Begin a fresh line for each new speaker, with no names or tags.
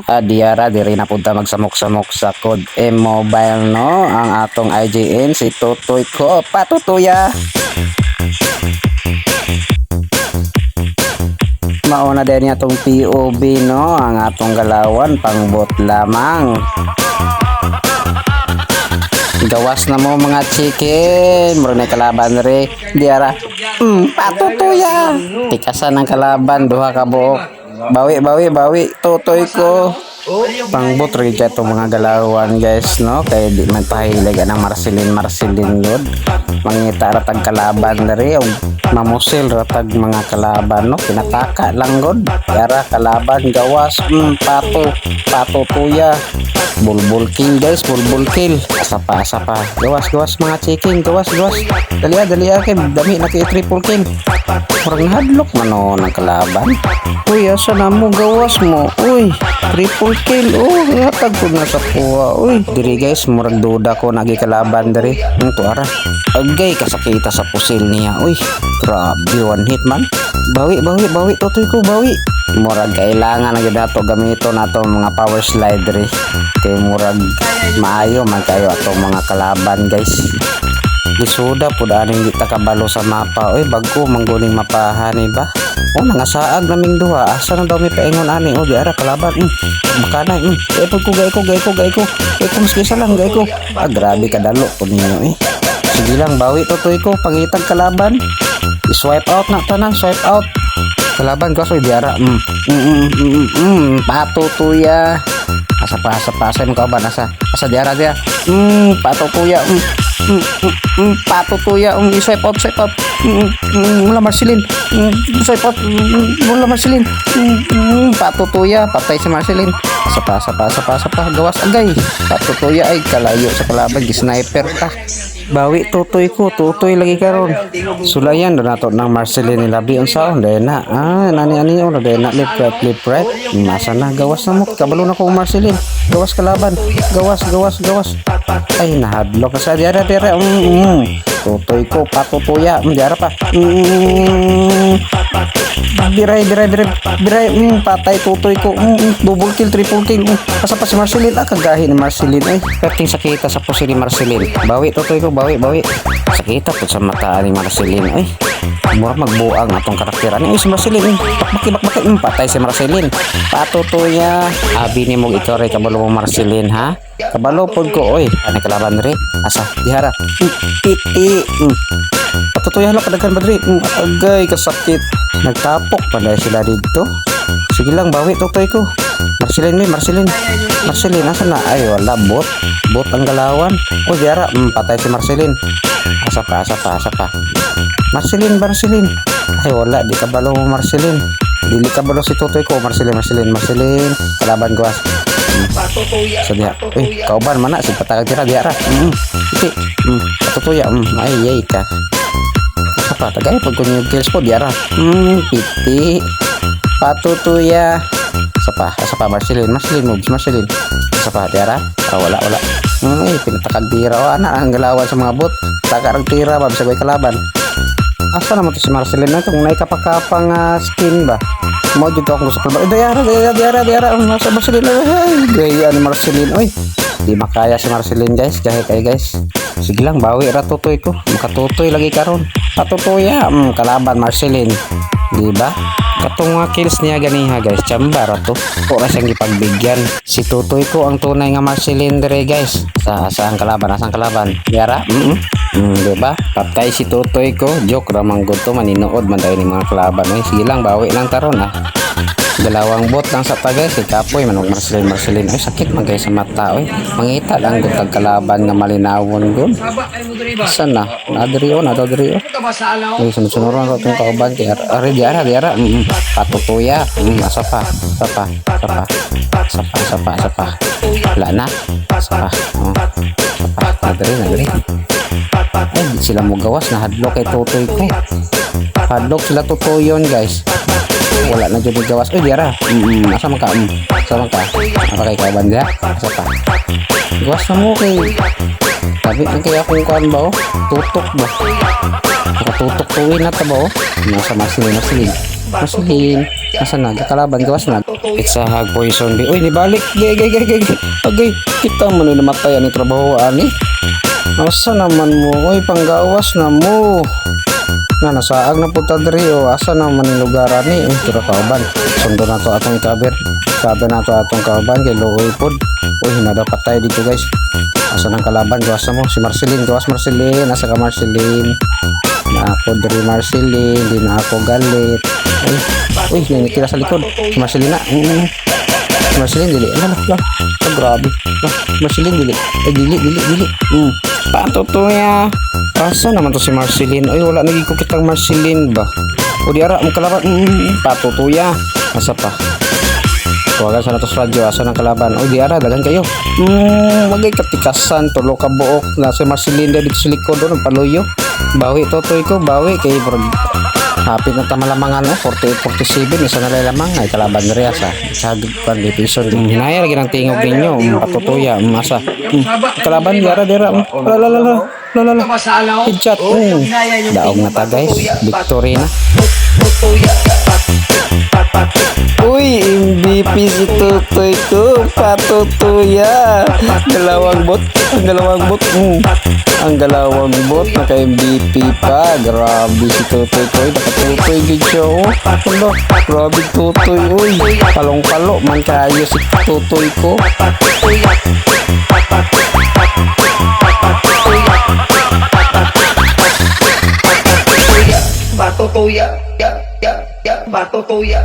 Diara diri na punta magsamok-samok sa Code M Mobile no ang atong IGN si Totoy ko patutuya. Mauna din niya tong POV no ang atong galawan pangbot lamang. Gawas na mo mga chicken, mura na kalaban re Diara. Patutuya. Tikasan ng kalaban duha ka buok. Bawi Totoy ko pangbot rin ka itong mga galawan guys no kaya di man pahilig ng Marcelin lod mangita ratag kalaban na rin mamusil ratag mga kalaban no kinataka lang god yara kalaban gawas patutuya bulbul kill guys bulbul kill asa pa gawas mga chicken gawas dali kay dami na kay triple kill parang hadlok mano ng kalaban. Uy, asa na mo gawas mo? Uy, triple kill. Oh, natag ko na sa kuha. Uy, diri guys, murag duda ko nagi kalaban diri. Tuara. Agay kasakita sa pusil niya. Uy, grabe one hit man. Bawi Totoy ko, bawi. Murag kailangan na gyud nato gamiton nato mga power slide diri. Kay murag maayo man kayo ato mga kalaban guys. Lisuda po daning di takabalo sa mapa. Uy, bagko mangguling mapahani ba? O nangasaag naming duha. Asa na daw may paingon ani? O di ara kalaban. Makana. Epod ko gay ko. Mas kisa lang gay ko. Grabe kadalo po ninyo eh. Sige lang bawi Totoy ko. Pangitag kalaban. I-swipe out na tanan. Swipe out. Kalaban ko. So di ara. Patutuya. Asa pa mo kauban. Asa di ara. Patutuya. Patutuya i-swipe out mula Marcelin swipe out mula Marcelin patutuya patay si Marcelin sa pa gawas agay patutuya ay kalayo sa kalaban sniper ka bawi Totoy ko Totoy lagi karon sulayan na nato ng Marcelin ni labi unsa dena nani on dena lip right masa na gawas na mo kabalo na ko Marcelin gawas kalaban gawas ay nahadlok sa diara Totoy ko patutuya diara pa biray patay Totoy ko double kill triple kill asa pa si Marcelin kagahi ni Marcelin ay perting sakita sa pusi ni Marcelin bawi Totoy ko bawi sakita po sa mata ni Marcelin ay mura magbuang atong karakter ani si Marcelin bakit patay si Marcelin patutuya abi ni mo ikaw ray kabalo mo Marcelin ha kabalo pod ko oy ani kalaban ri asa dihara titi patutuya lang kadaghan badri agay kasakit nagtapok pa dahil sila dito sige lang bawi Totoy ko Marcelin asa na ay wala bot ang galawan o dihara patay si Marcelin asa pa Marcelin ay wala di kabalo mo Marcelin dili kabalo si Totoy ko Marcelin kalaban gawas so diha kauban mana si patagag tira diara patutuya ay ka apa tagay pag kunyo kills po diara piti patutuya asa pa Marcelin asa pa diara wala pinatakag tira ana ang galawan sa mga bot tagarag tira ba bisag kalaban asa naman to si Marcelin na kung naikapakapang skin ba mo jud ako sa kalaban diara sa Marcelin ay gaya ni Marcelin oy di makaya si Marcelin guys kay guys sige lang bawi ra Totoy ko makatutoy lagi karon patutuya kalaban Marcelin di ba katong kills niya ganiha guys chamba ra to ora siyang gipagbigyan si Totoy ko ang tunay nga Marcelin dire guys asang kalaban yara di ba patay si Totoy ko joke ra man gud to maninood man dayon ni mga kalaban sige lang bawi lang karon dalawang bot lang sa tagay si Kapoy manong Marcelin ay sakit man guys sa mata mangita lang gud tag kalaban nga malinawon gud sana nadrio ay sunod-sunuran ra tong kauban kay ari diara patutuya asa pa wala na asa pa nadri ay sila mo gawas na hadlok kay Totoy ko Padlock sila tutuyon guys. Wala na dyan gawas. Uy, diara. Asa man ka? Asa man ka? Apa kay kauban diya? Asa pa? Gawas na mo kay. Sabi ang kaya kung kuhan ba oh? Tutok ba? Nakatutok tuwin na ta ba oh? Nasa masilin. Nasa na? Kalaban gawas na. It's a hag poison. Uy, nibalik. Gay. Agay, kita mo na namatay ani trabaho ani. Asa naman mo? Uy, panggawas na mo. Nga nasaag na po tadri o asa naman yung lugar ani tira kauban sundo na to atong ikaber na to atong kauban kay looy pod uy hinada patay dito guys asa nang kalaban gawas mo si Marceline gawas Marceline asa ka Marceline na ako diri Marceline di na ako galit uy nanitira sa likod si Marceline na Marceline dili grabe Marceline dili dili patutuya asa naman to si Marceline ay wala naging ko kitang Marceline ba o di ara ang kalaban patutuya asa pa tawagan sa natos radyo asa ng kalaban o di ara dagan kayo magay katikasan tulo ka buok na si Marceline dito sa likod doon paluyo bawi totoy ko bawi kay hapit na tamalamangan 48-47 isa na lamang ay kalaban na rin sa condition hinaya lagi ng tingog ninyo patutuya masa kalaban dira lala headshot daog na ta guys victory na uy MVP si Tutoy ko patutuya galawang bot ang galawang bot naka MVP pa grabe si Tutoy ko dapat Tutoy gid siya oh grabe Tutoy uy palong-palo man kayo si Tutoy ko
Batutuya, ya, batutuya.